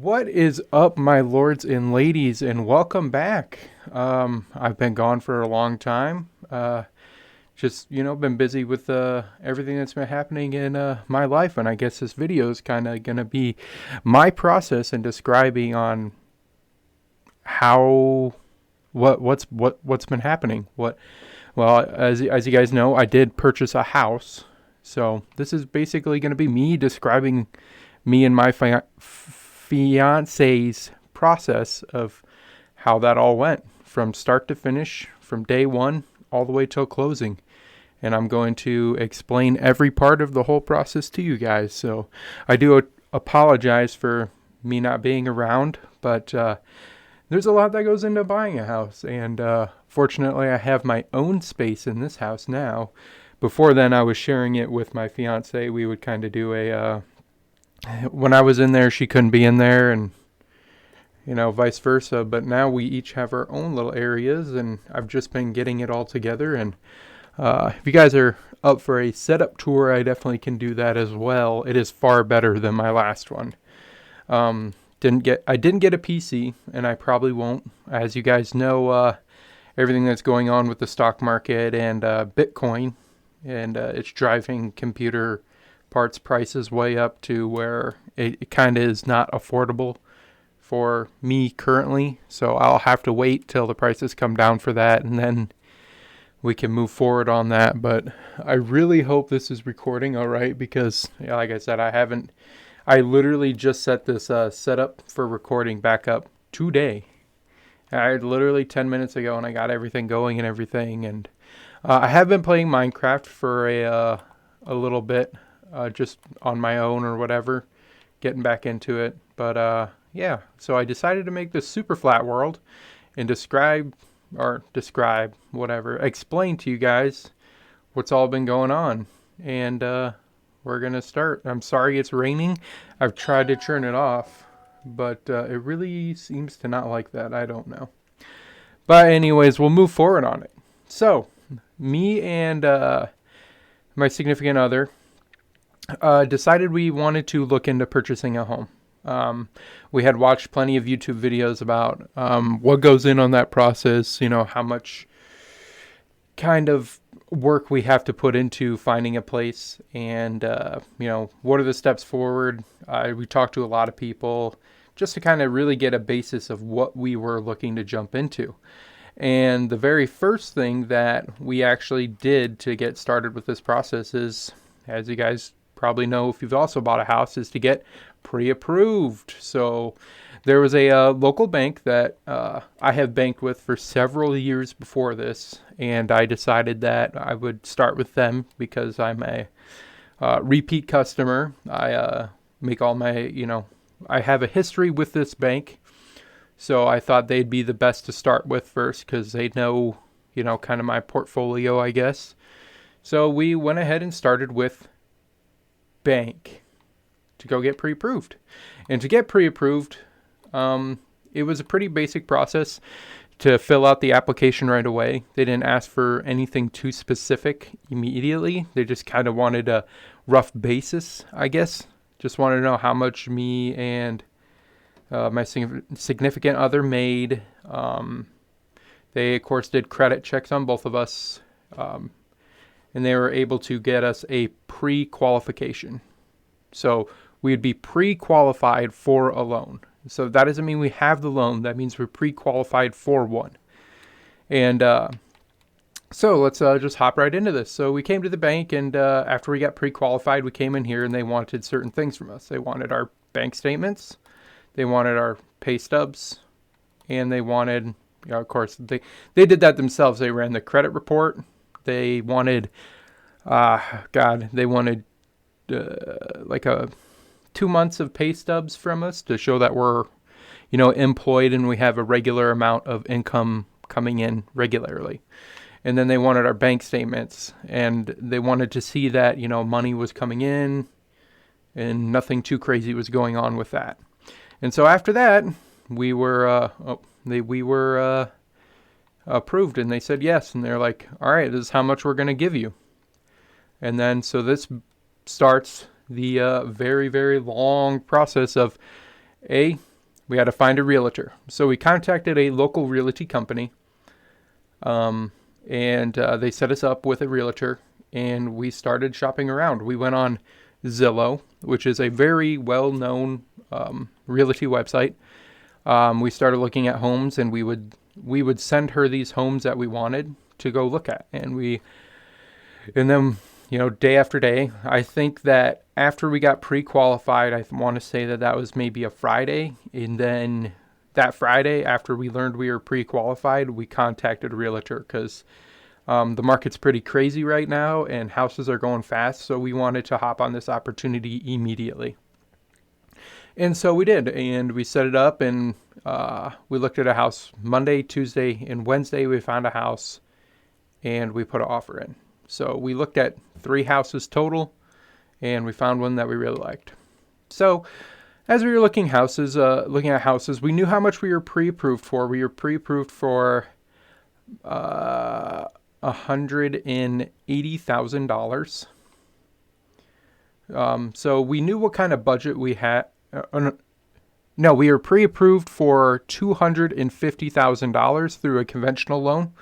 What is up, my lords and ladies, and welcome back. I've been gone for a long time. Been busy with everything that's been happening in my life, and I guess this video is kind of gonna be my process in describing on how what's been happening. As you guys know, I did purchase a house, so this is basically going to be me describing me and my fiance's process of how that all went from start to finish, from day one all the way till closing. And I'm going to explain every part of the whole process to you guys. So I do apologize for me not being around, but there's a lot that goes into buying a house. And fortunately, I have my own space in this house now. Before then, I was sharing it with my fiance. We would kind of do when I was in there, she couldn't be in there, and vice versa. But now we each have our own little areas, and I've just been getting it all together. And if you guys are up for a setup tour, I definitely can do that as well. It is far better than my last one. I didn't get a PC, and I probably won't. As you guys know, everything that's going on with the stock market and Bitcoin, and it's driving computer parts prices way up to where it kind of is not affordable for me currently. So I'll have to wait till the prices come down for that, and then we can move forward on that. But I really hope this is recording all right, because like I said, I literally just set this setup for recording back up today. I literally 10 minutes ago, and I got everything going and everything. And I have been playing Minecraft for a little bit, just on my own or whatever, getting back into it. But yeah, so I decided to make this super flat world and explain to you guys what's all been going on. And we're going to start. I'm sorry it's raining. I've tried to turn it off, but it really seems to not like that. I don't know. But anyways, we'll move forward on it. So, me and my significant other decided we wanted to look into purchasing a home. We had watched plenty of YouTube videos about what goes in on that process, how much kind of work we have to put into finding a place, and what are the steps forward. We talked to a lot of people just to kind of really get a basis of what we were looking to jump into. And the very first thing that we actually did to get started with this process is, as you guys probably know if you've also bought a house, is to get pre-approved. So there was a local bank that I have banked with for several years before this, and I decided that I would start with them because I'm a repeat customer. I make all my, I have a history with this bank, so I thought they'd be the best to start with first because they know, kind of my portfolio, I guess. So we went ahead and started with bank to go get pre-approved. And to get pre-approved, it was a pretty basic process to fill out the application right away. They didn't ask for anything too specific immediately. They just kind of wanted a rough basis, I guess. Just wanted to know how much me and my significant other made. They, of course, did credit checks on both of us. And they were able to get us a pre-qualification. So we'd be pre-qualified for a loan. So that doesn't mean we have the loan. That means we're pre-qualified for one. And so let's just hop right into this. So we came to the bank, and after we got pre-qualified, we came in here, and they wanted certain things from us. They wanted our bank statements. They wanted our pay stubs. And they wanted, of course, they did that themselves. They ran the credit report. They wanted, they wanted like 2 months of pay stubs from us to show that we're, employed and we have a regular amount of income coming in regularly. And then they wanted our bank statements, and they wanted to see that, money was coming in and nothing too crazy was going on with that. And so after that, we were approved, and they said yes, and they're like, all right, this is how much we're going to give you. And then so this starts the very, very long process of we had to find a realtor. So we contacted a local realty company, and they set us up with a realtor, and we started shopping around. We went on Zillow, which is a very well-known realty website. We started looking at homes, and we would send her these homes that we wanted to go look at, and then day after day. I think that after we got pre-qualified, I want to say that was maybe a Friday, and then that Friday, after we learned we were pre-qualified, we contacted a realtor because the market's pretty crazy right now and houses are going fast, so we wanted to hop on this opportunity immediately. And so we did, and we set it up, and we looked at a house Monday, Tuesday, and Wednesday. We found a house, and we put an offer in. So we looked at 3 houses total, and we found one that we really liked. So as we were looking at houses, we knew how much we were pre-approved for. We were pre-approved for $180,000. So we knew what kind of budget we had. No, we were pre-approved for $250,000 through a conventional loan.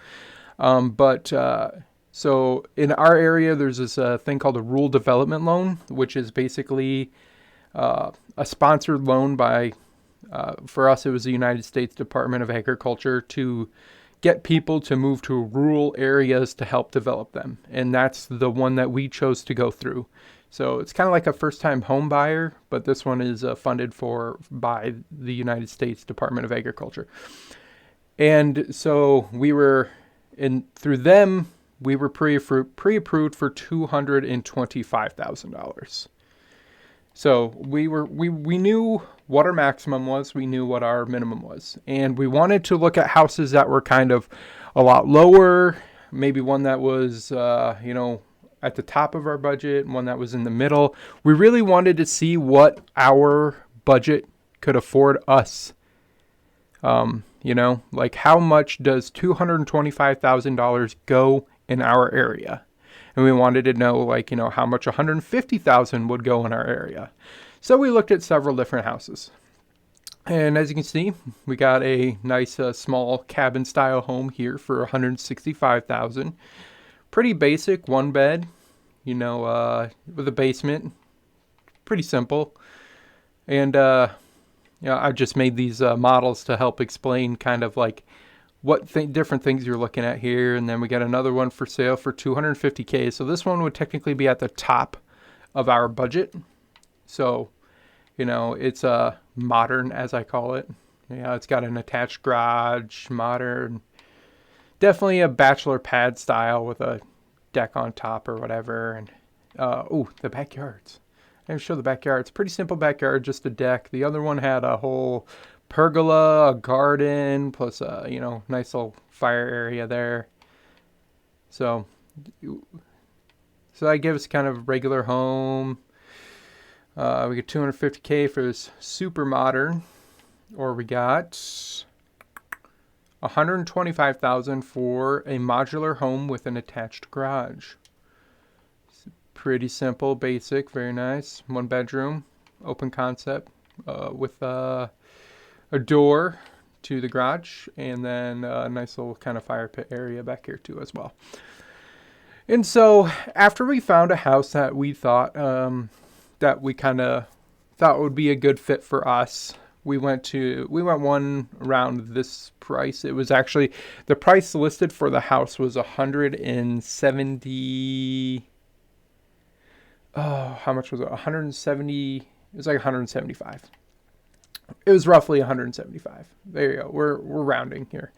So in our area, there's this thing called a rural development loan, which is basically a sponsored loan by, for us, it was the United States Department of Agriculture to get people to move to rural areas to help develop them. And that's the one that we chose to go through. So it's kind of like a first-time home buyer, but this one is funded by the United States Department of Agriculture. And so through them, we were pre-approved for $225,000. So we knew what our maximum was, we knew what our minimum was, and we wanted to look at houses that were kind of a lot lower, maybe one that was at the top of our budget, one that was in the middle. We really wanted to see what our budget could afford us. Like how much does $225,000 go in our area? And we wanted to know, how much $150,000 would go in our area. So we looked at several different houses. And as you can see, we got a nice small cabin style home here for $165,000. Pretty basic, 1 bed, with a basement. Pretty simple. And, I just made these models to help explain kind of like what different things you're looking at here. And then we got another one for sale for $250K. So this one would technically be at the top of our budget. So, it's modern, as I call it. It's got an attached garage, modern, definitely a bachelor pad style with a deck on top or whatever. And, the backyards. I didn't show the backyard. It's a pretty simple backyard, just a deck. The other one had a whole pergola, a garden, plus a, nice little fire area there. So that gives kind of a regular home. We get $250K for this super modern, or we got $125,000 for a modular home with an attached garage. Pretty simple, basic, very nice. 1 bedroom, open concept, with a door to the garage, and then a nice little kind of fire pit area back here too as well. And so after we found a house that we thought that we kind of thought would be a good fit for us, we went one around this price. It was actually, the price listed for the house was 170. How much was it? 170. It was like 175. It was roughly 175. There you go. We're rounding here.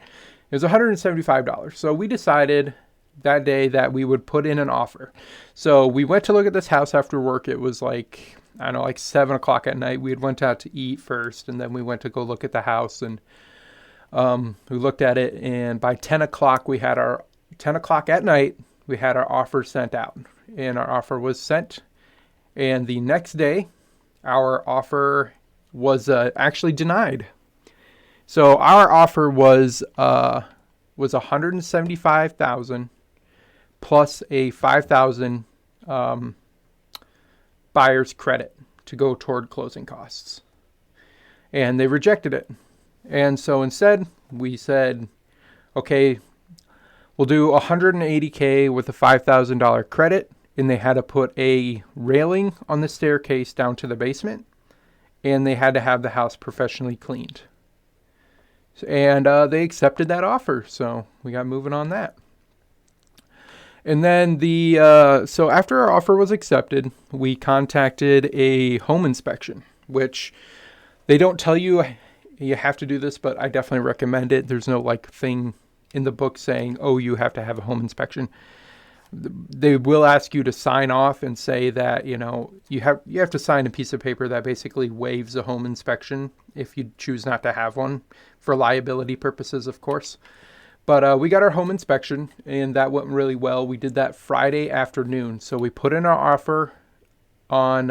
It was $175. So we decided that day that we would put in an offer. So we went to look at this house after work. It was like 7 o'clock at night. We had went out to eat first, and then we went to go look at the house, and we looked at it. And by 10 o'clock at night, we had our offer sent out, and our offer was sent. And the next day, our offer was actually denied. So our offer was $175,000 plus a $5,000 buyer's credit to go toward closing costs. and they rejected it. And so instead, we said, okay, we'll do 180K with a $5,000 credit, and they had to put a railing on the staircase down to the basement, and they had to have the house professionally cleaned. And they accepted that offer, so we got moving on that. And then so after our offer was accepted, we contacted a home inspection, which they don't tell you have to do this, but I definitely recommend it. There's no like thing in the book saying, oh, you have to have a home inspection. They will ask you to sign off and say that, you have to sign a piece of paper that basically waives a home inspection if you choose not to have one, for liability purposes, of course. But we got our home inspection, and that went really well. We did that Friday afternoon. So we put in our offer on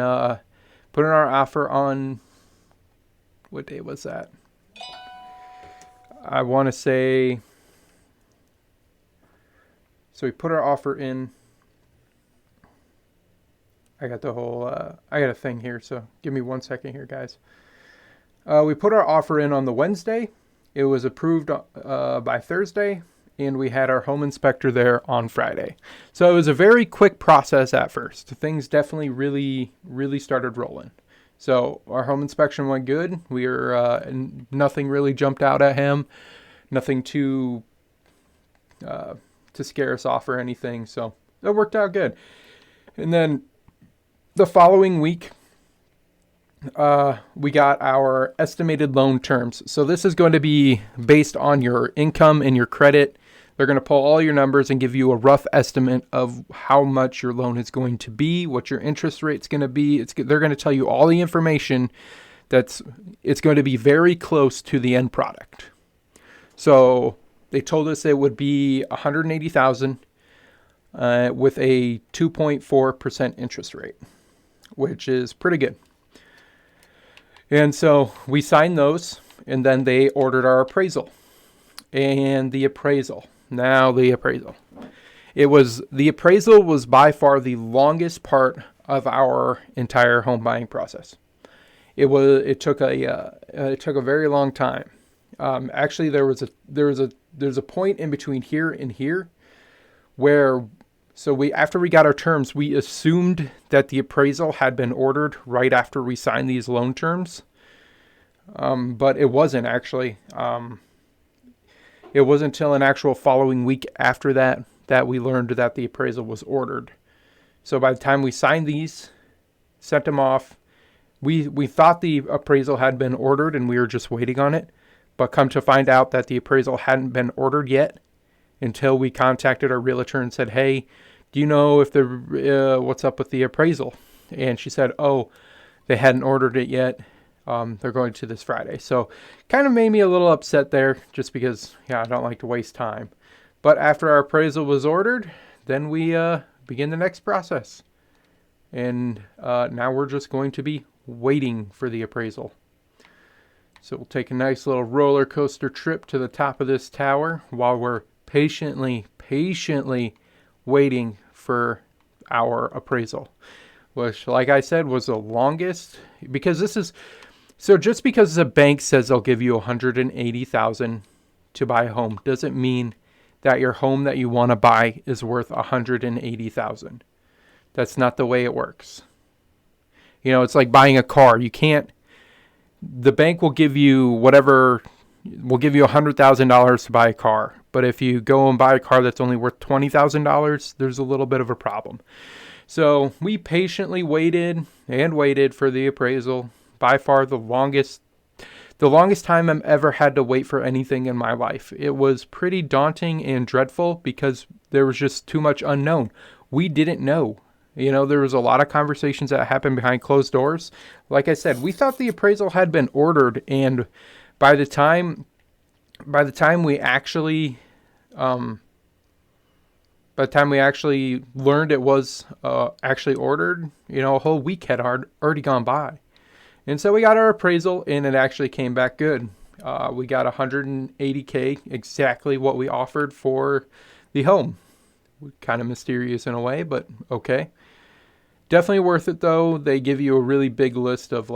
what day was that? I want to say. So we put our offer in. I got I got a thing here, so give me 1 second here, guys. We put our offer in on the Wednesday. It was approved by Thursday, and we had our home inspector there on Friday. So it was a very quick process at first. Things definitely really, really started rolling. So our home inspection went good. We were nothing really jumped out at him, nothing to scare us off or anything. So that worked out good. And then the following week, we got our estimated loan terms. So this is going to be based on your income and your credit. They're going to pull all your numbers and give you a rough estimate of how much your loan is going to be, what your interest rate's going to be. They're going to tell you all the information. It's going to be very close to the end product. So they told us it would be $180,000 with a 2.4% interest rate, which is pretty good. And so we signed those, and then they ordered our appraisal. And the appraisal. The appraisal was by far the longest part of our entire home buying process. It took a very long time. Actually, there's a point in between here and here where, after we got our terms, we assumed that the appraisal had been ordered right after we signed these loan terms. But it wasn't actually. It wasn't until an actual following week after that we learned that the appraisal was ordered. So by the time we signed these, sent them off, we thought the appraisal had been ordered and we were just waiting on it. But come to find out that the appraisal hadn't been ordered yet until we contacted our realtor and said, hey, do you know if what's up with the appraisal? And she said, oh, they hadn't ordered it yet. They're going to this Friday. So kind of made me a little upset there just because, I don't like to waste time. But after our appraisal was ordered, then we begin the next process. And now we're just going to be waiting for the appraisal. So we'll take a nice little roller coaster trip to the top of this tower while we're patiently waiting for our appraisal, which, like I said, was the longest, because just because the bank says they'll give you $180,000 to buy a home doesn't mean that your home that you want to buy is worth $180,000. That's not the way it works. It's like buying a car. The bank will give you $100,000 to buy a car. But if you go and buy a car that's only worth $20,000, there's a little bit of a problem. So we patiently waited for the appraisal. By far the longest time I've ever had to wait for anything in my life. It was pretty daunting and dreadful because there was just too much unknown. We didn't know. There was a lot of conversations that happened behind closed doors. Like I said, we thought the appraisal had been ordered, and by the time we actually learned it was actually ordered, a whole week had already gone by. And so we got our appraisal, and it actually came back good. We got $180K, exactly what we offered for the home. Kind of mysterious in a way, but okay. Definitely worth it, though. They give you a really big list of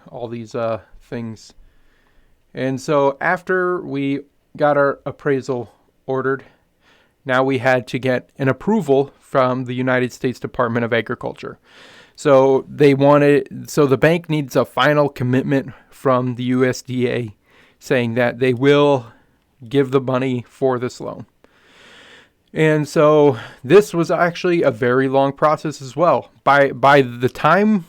all these things And so after we got our appraisal ordered, now we had to get an approval from the United States Department of Agriculture. So the bank needs a final commitment from the USDA saying that they will give the money for this loan. And so this was actually a very long process as well. By the time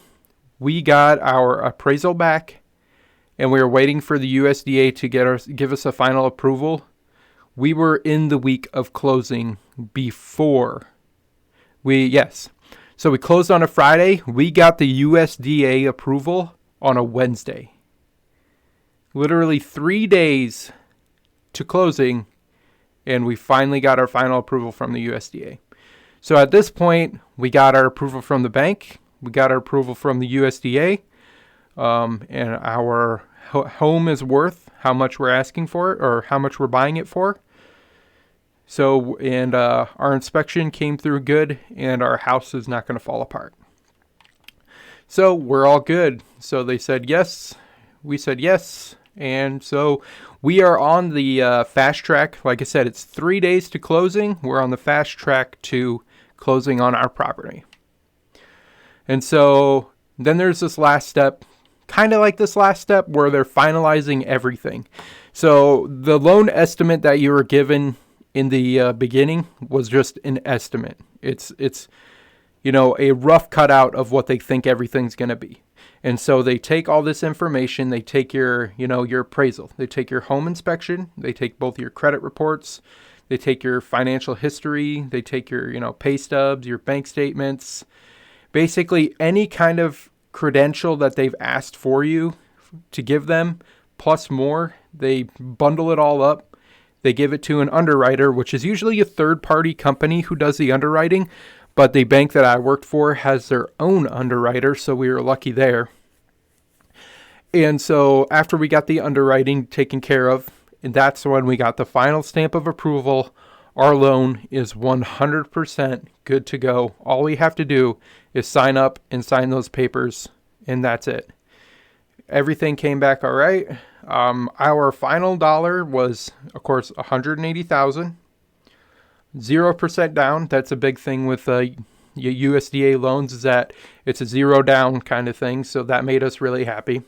we got our appraisal back and we were waiting for the USDA to give us a final approval, we were in the week of closing before So we closed on a Friday. We got the USDA approval on a Wednesday. Literally 3 days to closing, and we finally got our final approval from the USDA. So at this point, we got our approval from the bank. We got our approval from the USDA. And our home is worth how much we're asking for it, or how much we're buying it for. So, and our inspection came through good, and our house is not going to fall apart. So we're all good. So they said yes. We said yes. And so we are on the fast track. Like I said, it's 3 days to closing. We're on the fast track to closing on our property. And so then there's this last step, kind of like this last step, where they're finalizing everything. So the loan estimate that you were given in the beginning was just an estimate. It's a rough cutout of what they think everything's going to be. And so they take all this information, they take your appraisal, they take your home inspection, they take both your credit reports, they take your financial history, they take your, pay stubs, your bank statements, basically any kind of credential that they've asked for you to give them, plus more. They bundle it all up. They give it to an underwriter, which is usually a third-party company who does the underwriting, but the bank that I worked for has their own underwriter, so we were lucky there. And so after we got the underwriting taken care of, and that's when we got the final stamp of approval, our loan is 100% good to go. All we have to do is sign up and sign those papers, and that's it. Everything came back all right. Our final dollar was, of course, $180,000. 0% down. That's a big thing with USDA loans, is that it's a zero down kind of thing. So that made us really happy.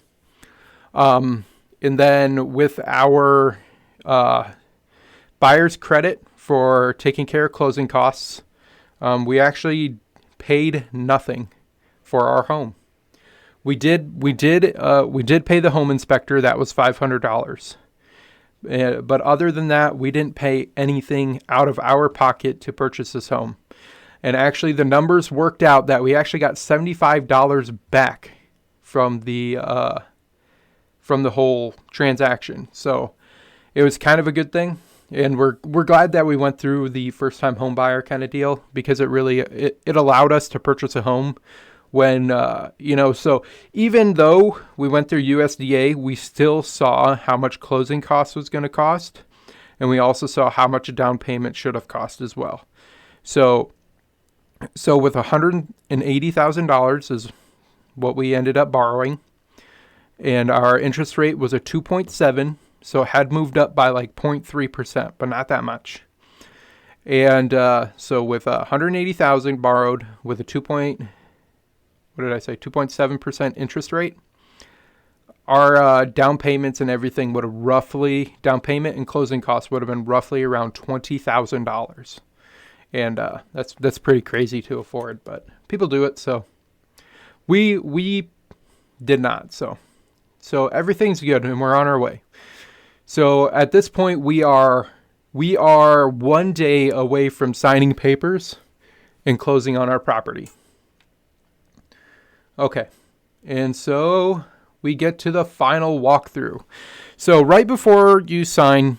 And then with our buyer's credit for taking care of closing costs, we actually paid nothing for our home. We did pay the home inspector. That was $500. But other than that, we didn't pay anything out of our pocket to purchase this home. And actually, the numbers worked out that we actually got $75 back from the whole transaction. So it was kind of a good thing. And we're glad that we went through the first time home buyer kind of deal, because it allowed us to purchase a home when, so even though we went through USDA, we still saw how much closing costs was going to cost. And we also saw how much a down payment should have cost as well. So with $180,000 is what we ended up borrowing. And our interest rate was a 2.7. So it had moved up by like 0.3%, but not that much. And so with $180,000 borrowed with a 2.7% interest rate, our down payments and everything would have down payment and closing costs would have been roughly around $20,000. And that's pretty crazy to afford, but people do it. So we did not. So everything's good and we're on our way. So at this point, we are 1 day away from signing papers and closing on our property. Okay, and so we get to the final walkthrough. So right before you sign,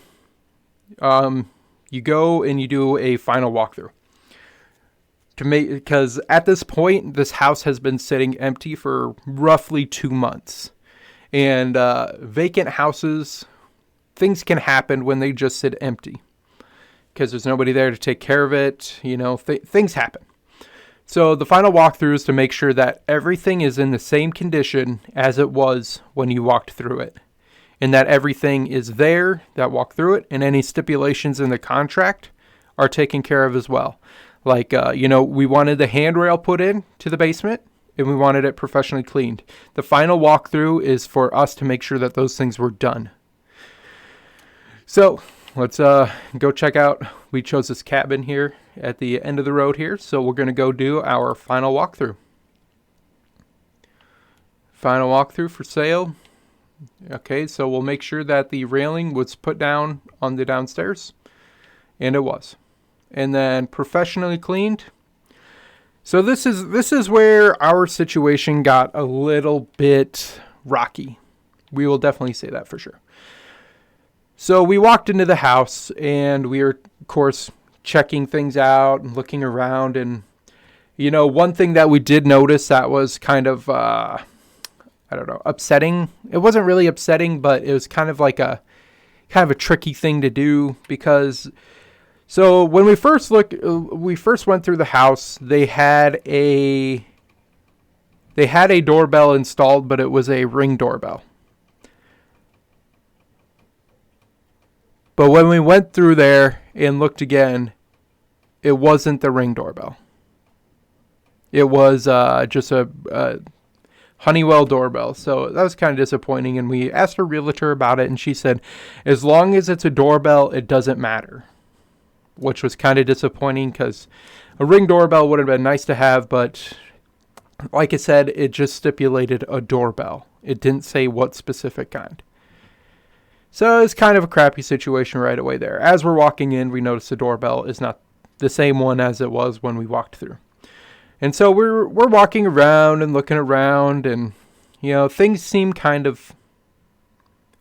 you go and you do a final walkthrough. Because at this point, this house has been sitting empty for roughly 2 months. And vacant houses, things can happen when they just sit empty because there's nobody there to take care of it. Things happen. So the final walkthrough is to make sure that everything is in the same condition as it was when you walked through it. and that everything is there that walk through it, and any stipulations in the contract are taken care of as well. Like, we wanted the handrail put in to the basement, and we wanted it professionally cleaned. The final walkthrough is for us to make sure that those things were done. So let's go check out. We chose this cabin here at the end of the road here, so we're going to go do our final walkthrough. Final walkthrough for sale. Okay, so we'll make sure that the railing was put down on the downstairs, and it was. And then professionally cleaned. So this is where our situation got a little bit rocky. We will definitely say that for sure. So we walked into the house, and we were, of course, checking things out and looking around. And, one thing that we did notice that was kind of, upsetting. It wasn't really upsetting, but it was kind of a tricky thing to do because... So when we first went through the house, they had a doorbell installed, but it was a Ring doorbell. But when we went through there and looked again, it wasn't the Ring doorbell. It was just a Honeywell doorbell. So that was kind of disappointing. And we asked our realtor about it, and she said, as long as it's a doorbell, it doesn't matter. Which was kind of disappointing because a Ring doorbell would have been nice to have, but like I said, it just stipulated a doorbell. It didn't say what specific kind. So it's kind of a crappy situation right away there. As we're walking in, we notice the doorbell is not the same one as it was when we walked through. And so we're walking around and looking around, and things seem kind of,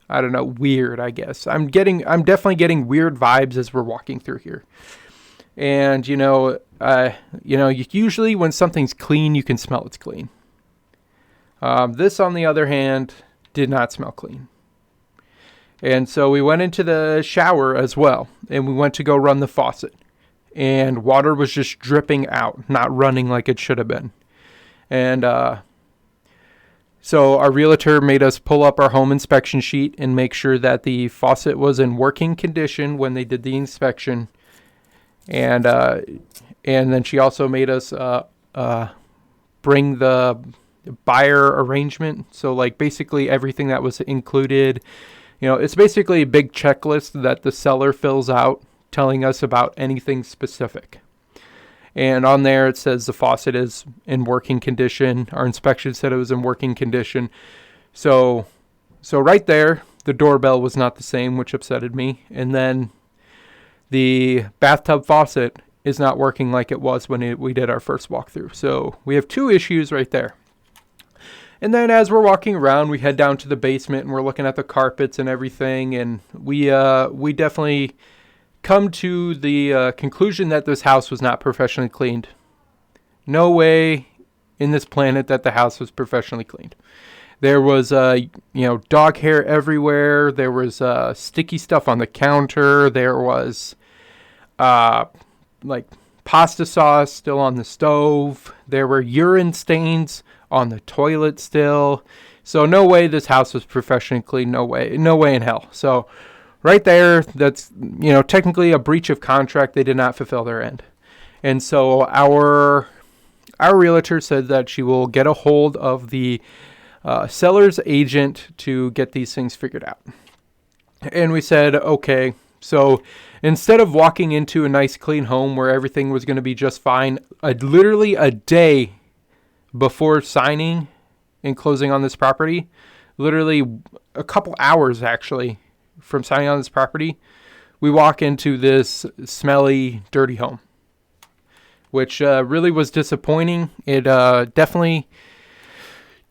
I don't know, weird, I guess. I'm definitely getting weird vibes as we're walking through here. And, usually when something's clean, you can smell it's clean. This, on the other hand, did not smell clean. And so we went into the shower as well, and we went to go run the faucet. And water was just dripping out, not running like it should have been. And, so our realtor made us pull up our home inspection sheet and make sure that the faucet was in working condition when they did the inspection. And then she also made us bring the buyer arrangement. So basically everything that was included. It's basically a big checklist that the seller fills out telling us about anything specific. And on there, it says the faucet is in working condition. Our inspection said it was in working condition. So right there, the doorbell was not the same, which upsetted me. And then the bathtub faucet is not working like it was when we did our first walkthrough. So we have two issues right there. And then as we're walking around, we head down to the basement, and we're looking at the carpets and everything. And we definitely come to the conclusion that this house was not professionally cleaned. No way in this planet that the house was professionally cleaned. There was dog hair everywhere. There was sticky stuff on the counter. There was pasta sauce still on the stove. There were urine stains on the toilet still. So no way this house was professionally cleaned. No way in hell. So right there, that's, technically a breach of contract. They did not fulfill their end. And so our realtor said that she will get a hold of the seller's agent to get these things figured out. And we said, okay. So instead of walking into a nice clean home where everything was going to be just fine, literally a day before signing and closing on this property, literally a couple hours actually from signing on this property, we walk into this smelly, dirty home, which really was disappointing. It definitely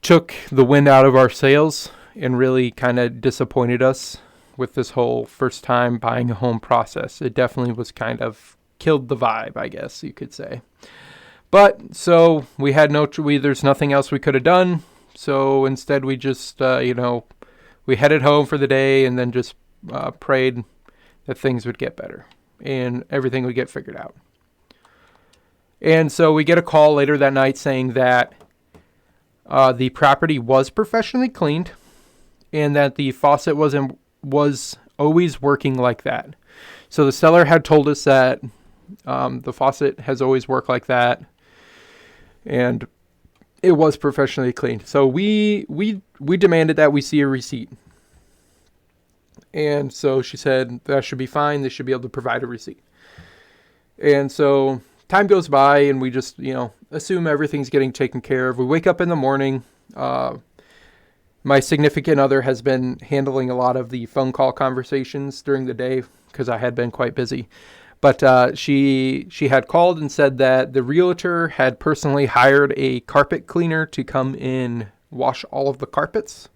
took the wind out of our sails and really kind of disappointed us with this whole first time buying a home process. It definitely was kind of killed the vibe, I guess you could say. But so we had there's nothing else we could have done. So instead we just, we headed home for the day and then just prayed that things would get better and everything would get figured out. And so we get a call later that night saying that the property was professionally cleaned and that the faucet was always working like that. So the seller had told us that the faucet has always worked like that, and it was professionally cleaned. So we demanded that we see a receipt. And so she said that should be fine. They should be able to provide a receipt. And so time goes by, and we just, assume everything's getting taken care of. We wake up in the morning. My significant other has been handling a lot of the phone call conversations during the day because I had been quite busy. But she had called and said that the realtor had personally hired a carpet cleaner to come in wash all of the carpets.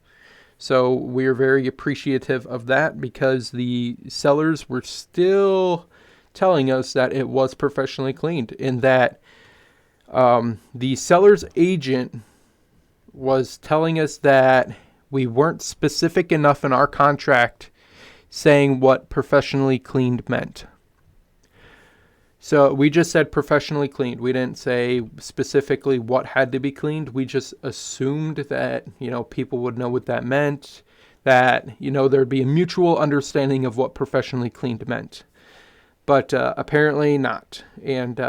So we're very appreciative of that, because the sellers were still telling us that it was professionally cleaned, and that the seller's agent was telling us that we weren't specific enough in our contract saying what professionally cleaned meant. So we just said professionally cleaned. We didn't say specifically what had to be cleaned. We just assumed that, people would know what that meant, that, there'd be a mutual understanding of what professionally cleaned meant. But apparently not. And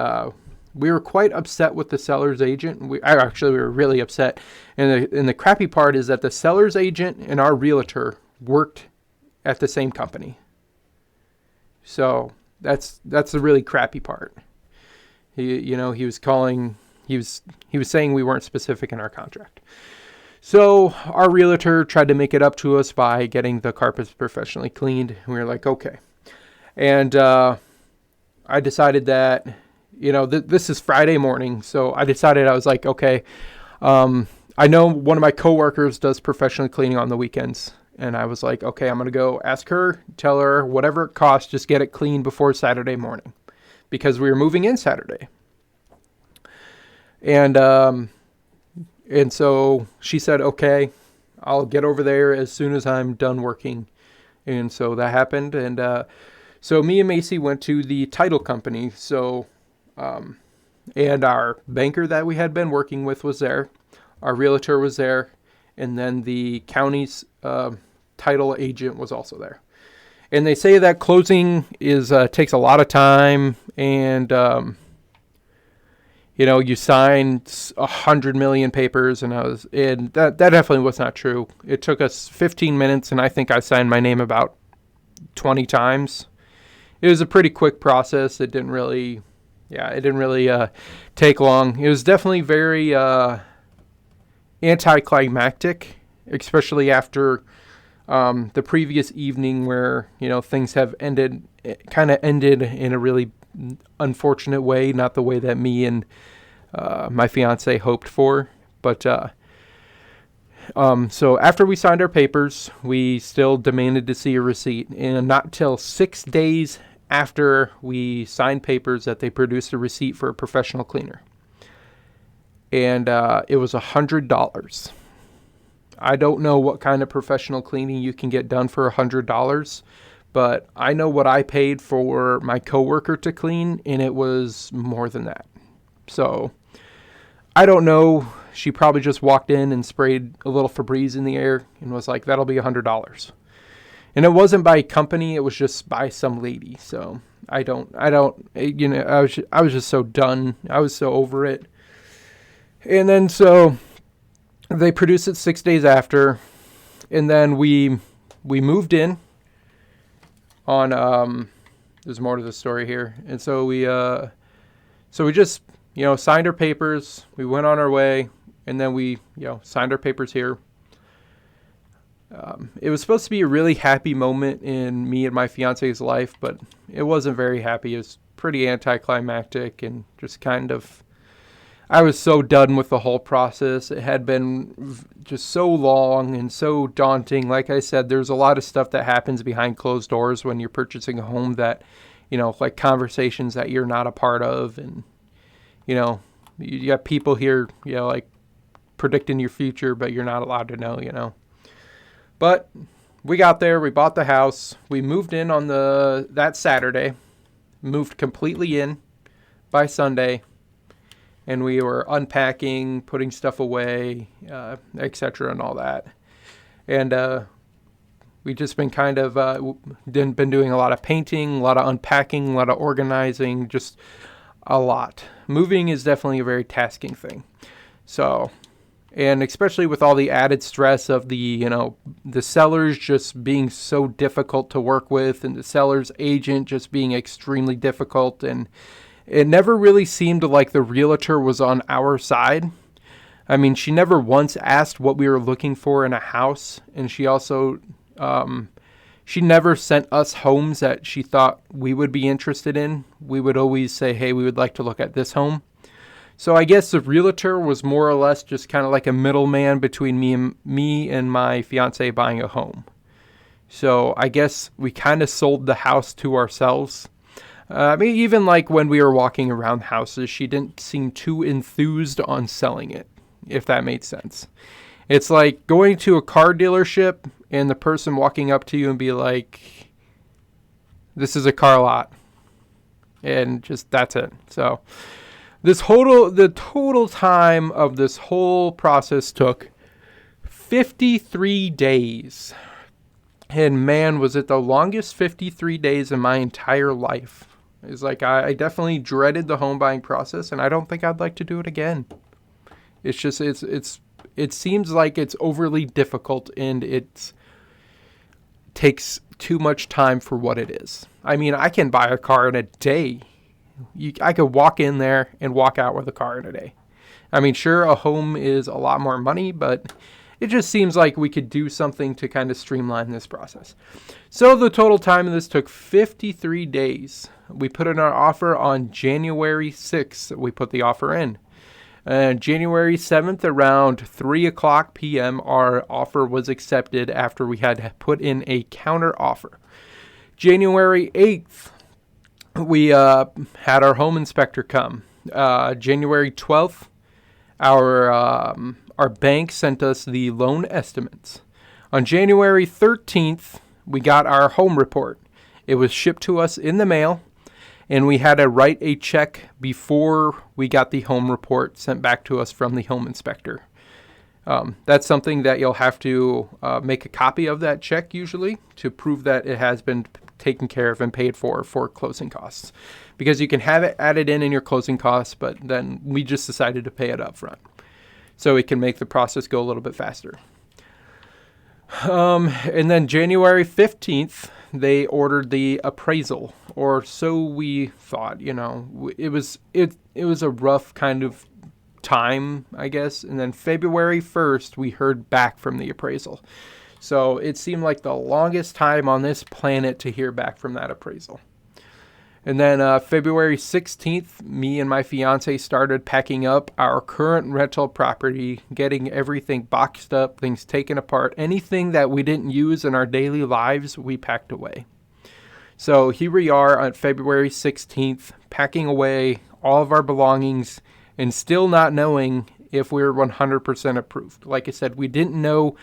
we were quite upset with the seller's agent. We were really upset. And the crappy part is that the seller's agent and our realtor worked at the same company. So that's the really crappy part. He was saying we weren't specific in our contract. So our realtor tried to make it up to us by getting the carpets professionally cleaned. We were like, okay. And I decided that, this is Friday morning. So I decided, I was like, okay, I know one of my coworkers does professional cleaning on the weekends. And I was like, okay, I'm going to go ask her, tell her whatever it costs, just get it clean before Saturday morning, because we were moving in Saturday. And so she said, okay, I'll get over there as soon as I'm done working. And so that happened. And so me and Macy went to the title company. So, and our banker that we had been working with was there. Our realtor was there. And then the county's title agent was also there. And they say that closing takes a lot of time, and you sign 100 million papers, and that definitely was not true. It took us 15 minutes, and I think I signed my name about 20 times. It was a pretty quick process. It didn't really take long. It was definitely very anticlimactic, especially after the previous evening, where things have ended in a really unfortunate way, not the way that me and my fiance hoped for. But so after we signed our papers, we still demanded to see a receipt, and not till 6 days after we signed papers that they produced a receipt for a professional cleaner. And it was $100. I don't know what kind of professional cleaning you can get done for $100, but I know what I paid for my coworker to clean, and it was more than that. So I don't know. She probably just walked in and sprayed a little Febreze in the air and was like, that'll be $100. And it wasn't by company. It was just by some lady. So I was just so done. I was so over it. And then so they produced it 6 days after, and then we moved in on, there's more to the story here. And so we just, signed our papers, we went on our way, and then we, signed our papers here. It was supposed to be a really happy moment in me and my fiance's life, but it wasn't very happy. It was pretty anticlimactic, and just kind of, I was so done with the whole process. It had been just so long and so daunting. Like I said, there's a lot of stuff that happens behind closed doors when you're purchasing a home that, like conversations that you're not a part of. And, you got people here, like predicting your future, but you're not allowed to know. But we got there, we bought the house, we moved in on that Saturday, moved completely in by Sunday. And we were unpacking, putting stuff away, etc. and all that. And We just been kind of been doing a lot of painting, a lot of unpacking, a lot of organizing, just a lot. Moving is definitely a very tasking thing. So, and especially with all the added stress of the sellers just being so difficult to work with, and the seller's agent just being extremely difficult, and it never really seemed like the realtor was on our side. I mean, she never once asked what we were looking for in a house, and she also she never sent us homes that she thought we would be interested in. We would always say, hey, we would like to look at this home. So I guess the realtor was more or less just kind of like a middleman between me and my fiance buying a home. So I guess we kind of sold the house to ourselves. I mean, even like when we were walking around houses, she didn't seem too enthused on selling it, if that made sense. It's like going to a car dealership and the person walking up to you and be like, this is a car lot. And just that's it. So the total time of this whole process took 53 days. And man, was it the longest 53 days in my entire life. It's like I definitely dreaded the home buying process, and I don't think I'd like to do it again. It's just it seems like it's overly difficult, and it takes too much time for what it is. I mean, I can buy a car in a day. I could walk in there and walk out with a car in a day. I mean, sure, a home is a lot more money, but it just seems like we could do something to kind of streamline this process. So the total time of this took 53 days. We put in our offer on January 6th. We put the offer in. January 7th, around 3 o'clock p.m., our offer was accepted after we had put in a counter offer. January 8th, we had our home inspector come. January 12th, our bank sent us the loan estimates. On January 13th, we got our home report. It was shipped to us in the mail, and we had to write a check before we got the home report sent back to us from the home inspector. That's something that you'll have to make a copy of that check usually to prove that it has been taken care of and paid for closing costs. Because you can have it added in your closing costs, but then we just decided to pay it up front, so it can make the process go a little bit faster. And then January 15th, they ordered the appraisal, or so we thought. It was a rough kind of time, I guess. And then February 1st, we heard back from the appraisal. So it seemed like the longest time on this planet to hear back from that appraisal. And then February 16th, me and my fiance started packing up our current rental property, getting everything boxed up, things taken apart. Anything that we didn't use in our daily lives, we packed away. So here we are on February 16th, packing away all of our belongings and still not knowing if we were 100% approved. Like I said, we didn't know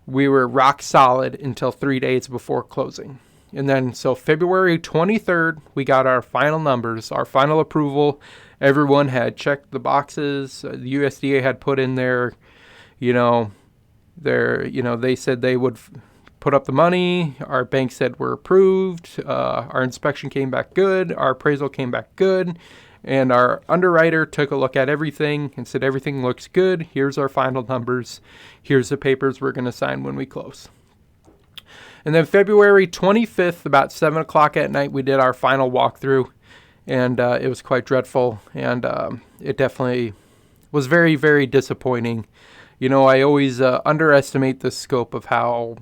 we were rock solid until 3 days before closing. And then, so February 23rd, we got our final numbers, our final approval. Everyone had checked the boxes. The USDA had put in they said they would put up the money. Our bank said we're approved. Our inspection came back good. Our appraisal came back good. And our underwriter took a look at everything and said, everything looks good. Here's our final numbers. Here's the papers we're going to sign when we close. And then February 25th, about 7 o'clock at night, we did our final walkthrough, and it was quite dreadful, and it definitely was very, very disappointing. I always underestimate the scope of how,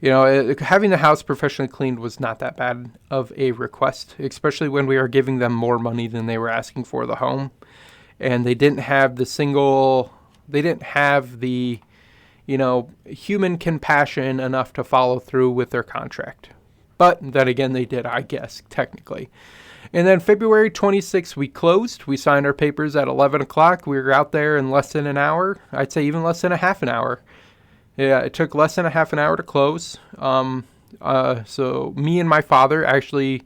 having the house professionally cleaned was not that bad of a request, especially when we are giving them more money than they were asking for the home. And they didn't have the human compassion enough to follow through with their contract. But then again, they did, I guess, technically. And then February 26th, we closed. We signed our papers at 11 o'clock. We were out there in less than an hour. I'd say even less than a half an hour. Yeah, it took less than a half an hour to close. So me and my father actually,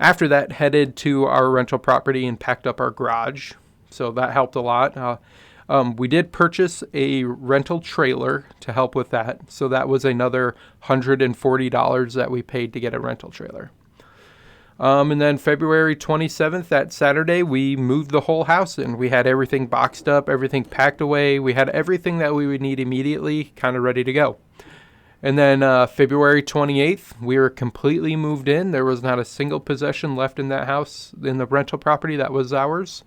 after that, headed to our rental property and packed up our garage. So that helped a lot. We did purchase a rental trailer to help with that. So that was another $140 that we paid to get a rental trailer. And then February 27th, that Saturday, we moved the whole house in. We had everything boxed up, everything packed away. We had everything that we would need immediately kind of ready to go. And then February 28th, we were completely moved in. There was not a single possession left in that house, in the rental property that was ours.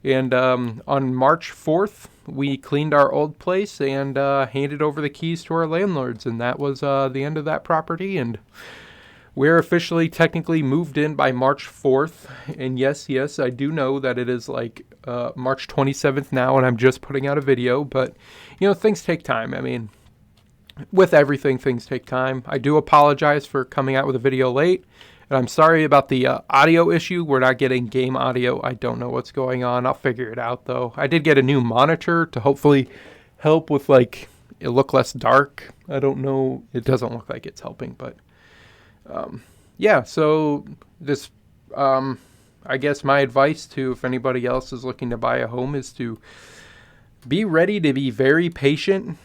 And on March 4th, we cleaned our old place and handed over the keys to our landlords. And that was the end of that property. And we're officially technically moved in by March 4th. And yes, I do know that it is like March 27th now, and I'm just putting out a video. But, things take time. I mean, with everything, things take time. I do apologize for coming out with a video late. And I'm sorry about the audio issue. We're not getting game audio. I don't know what's going on. I'll figure it out, though. I did get a new monitor to hopefully help with, it look less dark. I don't know. It doesn't look like it's helping, but so this, I guess my advice to if anybody else is looking to buy a home is to be ready to be very patient.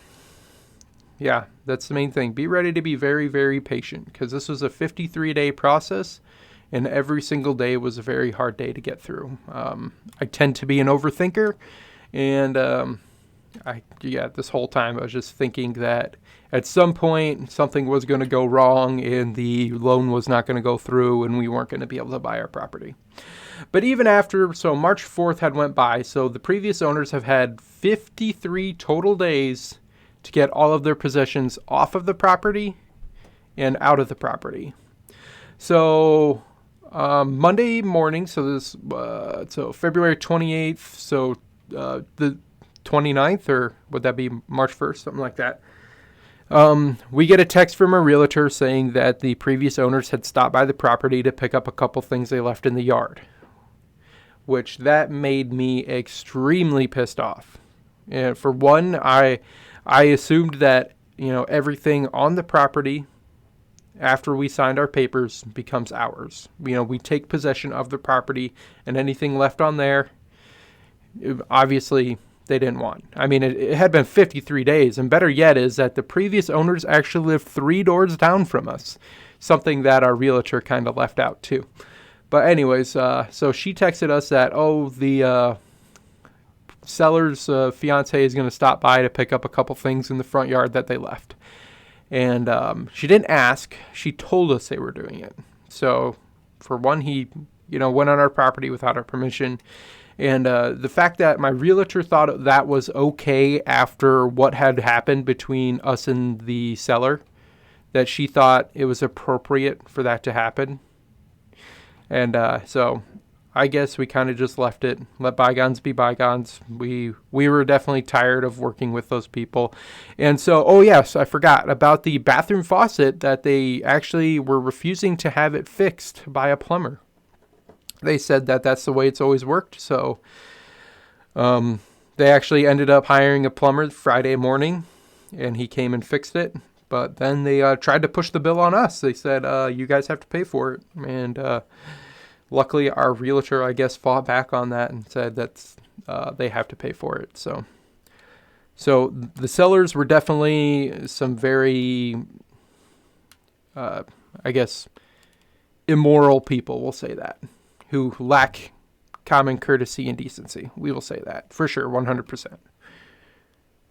Yeah, that's the main thing. Be ready to be very, very patient, because this was a 53-day process, and every single day was a very hard day to get through. I tend to be an overthinker, and this whole time I was just thinking that at some point something was going to go wrong and the loan was not going to go through and we weren't going to be able to buy our property. But even after, so March 4th had went by, so the previous owners have had 53 total days to get all of their possessions off of the property and out of the property. So Monday morning, so February 28th, so the 29th, or would that be March 1st, something like that. We get a text from a realtor saying that the previous owners had stopped by the property to pick up a couple things they left in the yard, which that made me extremely pissed off. And for one, I assumed that, everything on the property after we signed our papers becomes ours. We take possession of the property, and anything left on there, obviously they didn't want. I mean, it had been 53 days, and better yet is that the previous owners actually lived 3 doors down from us, something that our realtor kind of left out too. But anyways, so she texted us that, the seller's fiance is going to stop by to pick up a couple things in the front yard that they left. And she didn't ask. She told us they were doing it. So for one, he, went on our property without our permission. And the fact that my realtor thought that was okay after what had happened between us and the seller, that she thought it was appropriate for that to happen. And so I guess we kind of just left it, let bygones be bygones. We were definitely tired of working with those people. And so, yes, I forgot about the bathroom faucet, that they actually were refusing to have it fixed by a plumber. They said that that's the way it's always worked. So they actually ended up hiring a plumber Friday morning, and he came and fixed it. But then they tried to push the bill on us. They said, you guys have to pay for it. And luckily, our realtor, I guess, fought back on that and said that they have to pay for it. So the sellers were definitely some very, immoral people, we'll say that, who lack common courtesy and decency. We will say that, for sure, 100%.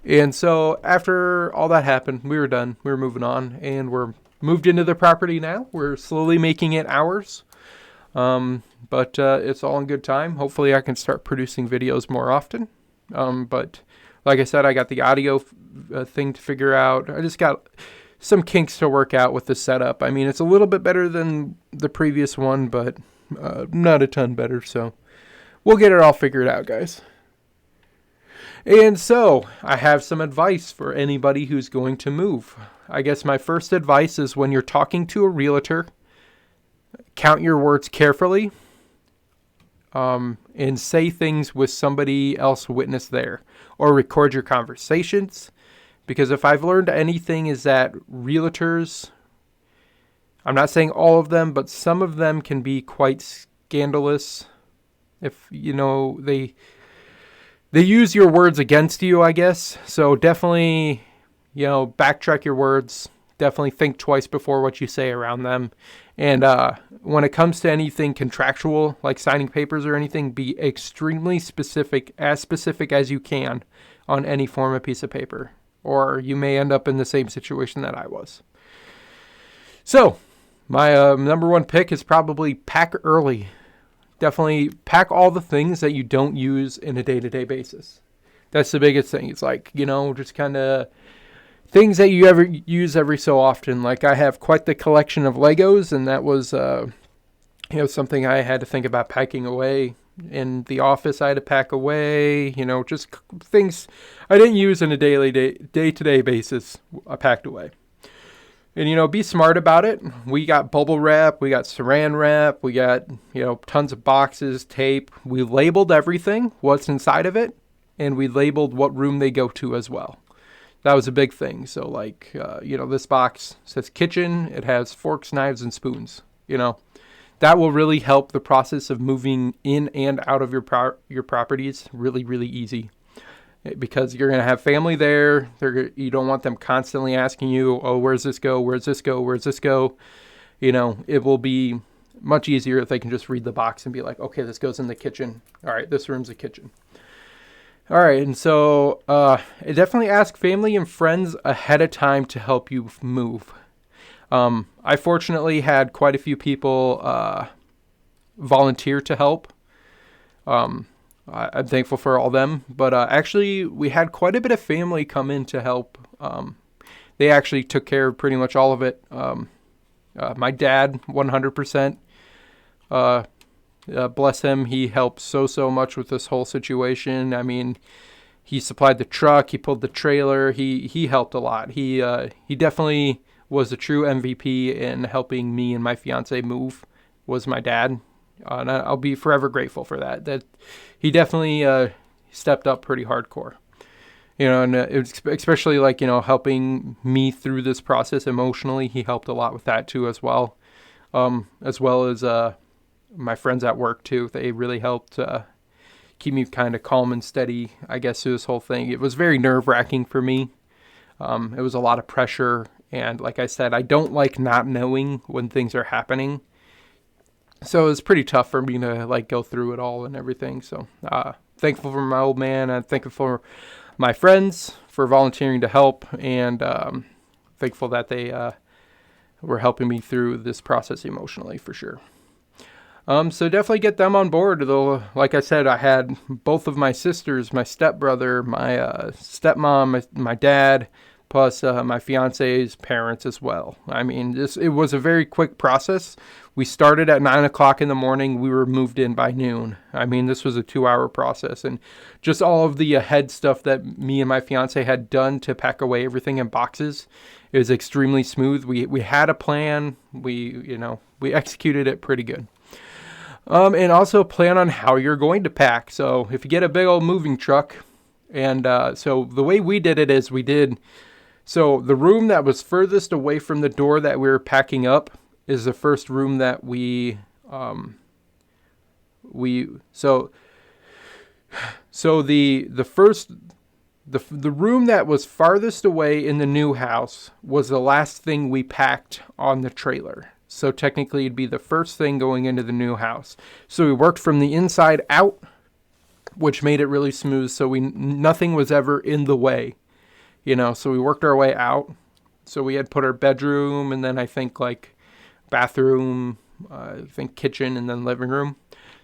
And so after all that happened, we were done. We were moving on, and we're moved into the property now. We're slowly making it ours. But it's all in good time. Hopefully I can start producing videos more often. But like I said, I got the audio thing to figure out. I just got some kinks to work out with the setup. I mean, it's a little bit better than the previous one, but not a ton better. So we'll get it all figured out, guys. And so I have some advice for anybody who's going to move. I guess my first advice is, when you're talking to a realtor, count your words carefully, and say things with somebody else witness there, or record your conversations. Because if I've learned anything, is that realtors, I'm not saying all of them, but some of them can be quite scandalous. If, they use your words against you, I guess. So definitely, backtrack your words. Definitely think twice before what you say around them. And when it comes to anything contractual, like signing papers or anything, be extremely specific as you can on any form of piece of paper, or you may end up in the same situation that I was. So, my number one pick is probably pack early. Definitely pack all the things that you don't use in a day-to-day basis. That's the biggest thing. It's like, just kind of things that you ever use every so often. Like I have quite the collection of Legos, and that was, something I had to think about packing away. In the office, I had to pack away, just things I didn't use in a day-to-day basis, I packed away. And, be smart about it. We got bubble wrap, we got saran wrap, we got, tons of boxes, tape. We labeled everything, what's inside of it, and we labeled what room they go to as well. That was a big thing. So, like, this box says kitchen. It has forks, knives, and spoons. That will really help the process of moving in and out of your properties really, really easy. Because you're going to have family there. You don't want them constantly asking you, oh, where's this go? Where's this go? Where's this go? It will be much easier if they can just read the box and be like, okay, this goes in the kitchen. All right, this room's the kitchen. All right, and so definitely ask family and friends ahead of time to help you move. I fortunately had quite a few people volunteer to help. I'm thankful for all them, but actually we had quite a bit of family come in to help. They actually took care of pretty much all of it. My dad, 100%. Bless him, he helped so much with this whole situation. I mean, he supplied the truck, he pulled the trailer, he helped a lot. He definitely was a true MVP in helping me and my fiance move, was my dad. And I'll be forever grateful for that. That he definitely stepped up pretty hardcore. And especially like, helping me through this process emotionally. He helped a lot with that too as well. As well as my friends at work too. They really helped keep me kind of calm and steady, I guess, through this whole thing. It was very nerve-wracking for me. It was a lot of pressure. And like I said, I don't like not knowing when things are happening. So it was pretty tough for me to like go through it all and everything. So thankful for my old man. I'm thankful for my friends for volunteering to help, and thankful that they were helping me through this process emotionally for sure. So definitely get them on board. Though, like I said, I had both of my sisters, my stepbrother, my stepmom, my dad, plus my fiance's parents as well. I mean, it was a very quick process. We started at 9 o'clock in the morning. We were moved in by noon. I mean, this was a 2-hour process. And just all of the ahead stuff that me and my fiance had done to pack away everything in boxes, it was extremely smooth. We had a plan. We executed it pretty good. And also plan on how you're going to pack. So if you get a big old moving truck, and so the way we did it is so the room that was furthest away from the door that we were packing up is the first room that so the room that was farthest away in the new house was the last thing we packed on the trailer. So technically it'd be the first thing going into the new house. So we worked from the inside out, which made it really smooth. So nothing was ever in the way. So we worked our way out. So we had put our bedroom, and then I think like bathroom, I think kitchen, and then living room.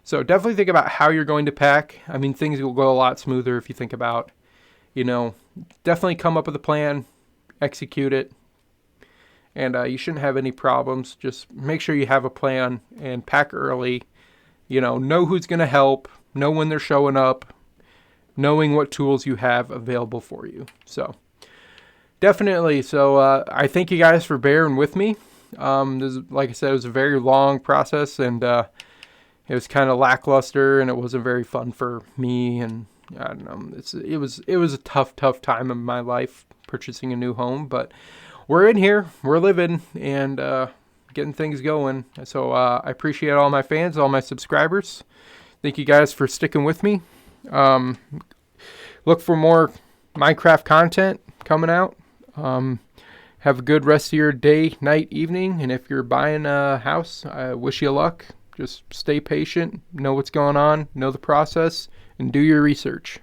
So definitely think about how you're going to pack. I mean, things will go a lot smoother if you think about, definitely come up with a plan, execute it, and you shouldn't have any problems. Just make sure you have a plan and pack early. Know who's going to help, know when they're showing up, knowing what tools you have available for you. So definitely. So I thank you guys for bearing with me. Like I said, it was a very long process, and it was kind of lackluster, and it wasn't very fun for me. And I don't know, it was a tough time in my life purchasing a new home, but we're in here, we're living, and getting things going. So I appreciate all my fans, all my subscribers. Thank you guys for sticking with me. look for more Minecraft content coming out. Have a good rest of your day, night, evening. And if you're buying a house, I wish you luck. Just stay patient, know what's going on, know the process, and do your research.